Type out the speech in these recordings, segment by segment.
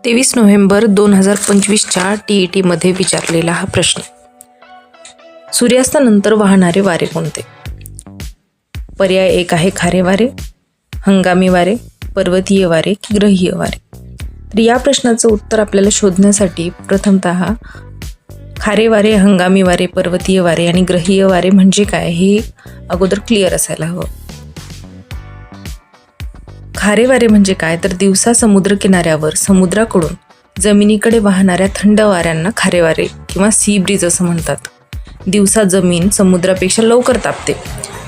23 November 2025च्या TETमध्ये विचारलेला हा प्रश्न. सूर्यास्तानंतर वाहणारे वारे कोणते? पर्याय 1 आहे खारे वारे, हंगामी वारे, पर्वतीय वारे की ग्रहीय वारे. तर या प्रश्नाचं उत्तर आपल्याला शोधण्यासाठी प्रथमतः खारे वारे, हंगामी वारे, पर्वतीय वारे आणि ग्रहीय वारे म्हणजे काय हे अगोदर क्लिअर असायला हवं. खारे वारे म्हणजे काय तर दिवसा समुद्र किनाऱ्यावर समुद्राकडून जमिनीकडे वाहणाऱ्या थंड वाऱ्यांना खारे वारे किंवा सी ब्रीज असं म्हणतात. दिवसा जमीन समुद्रापेक्षा लवकर तापते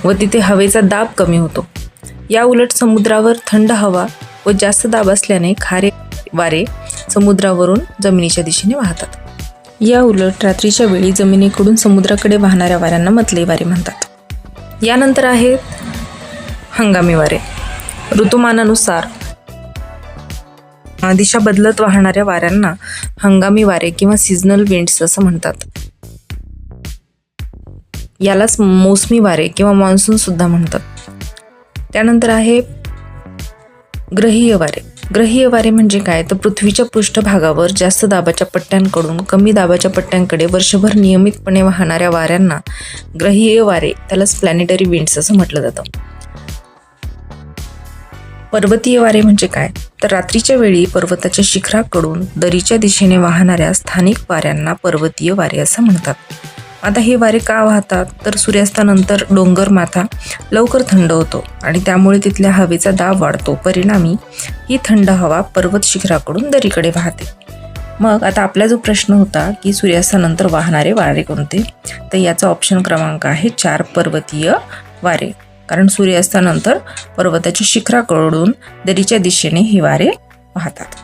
व तिथे हवेचा दाब कमी होतो. या उलट समुद्रावर थंड हवा व जास्त दाब असल्याने खारे वारे समुद्रावरून जमिनीच्या दिशेने वाहतात. या उलट रात्रीच्या वेळी जमिनीकडून समुद्राकडे वाहणाऱ्या वाऱ्यांना मतले वारे म्हणतात. यानंतर आहेत हंगामी वारे. ऋतुमानानुसार दिशा बदलत वाहणाऱ्या वाऱ्यांना हंगामी वारे किंवा सीझनल विंड्स असं म्हणतात. यालाच मोसमी वारे किंवा मान्सून सुद्धा म्हणतात. त्यानंतर आहे ग्रहीय वारे. ग्रहीय वारे म्हणजे काय तर पृथ्वीच्या पृष्ठभागावर जास्त दाबाच्या पट्ट्यांकडून कमी दाबाच्या पट्ट्यांकडे वर्षभर नियमितपणे वाहणाऱ्या वाऱ्यांना ग्रहीय वारे, त्यालाच प्लॅनेटरी विंड्स असं म्हटलं जातं. पर्वतीय वारे म्हणजे काय तर रात्रीच्या वेळी पर्वताच्या शिखराकडून दरीच्या दिशेने वाहणाऱ्या स्थानिक वाऱ्यांना पर्वतीय वारे असं म्हणतात. आता हे वारे का वाहतात तर सूर्यास्तानंतर डोंगर माथा लवकर थंड होतो आणि त्यामुळे तिथल्या हवेचा दाब वाढतो. परिणामी ही थंड हवा पर्वत शिखराकडून दरीकडे वाहते. मग आता आपला जो प्रश्न होता की सूर्यास्तानंतर वाहणारे वारे कोणते, तर याचा ऑप्शन क्रमांक आहे 4 पर्वतीय वारे. कारण सूर्यास्तानंतर पर्वताच्या शिखराकडून दरीच्या दिशेने हे वारे वाहतात.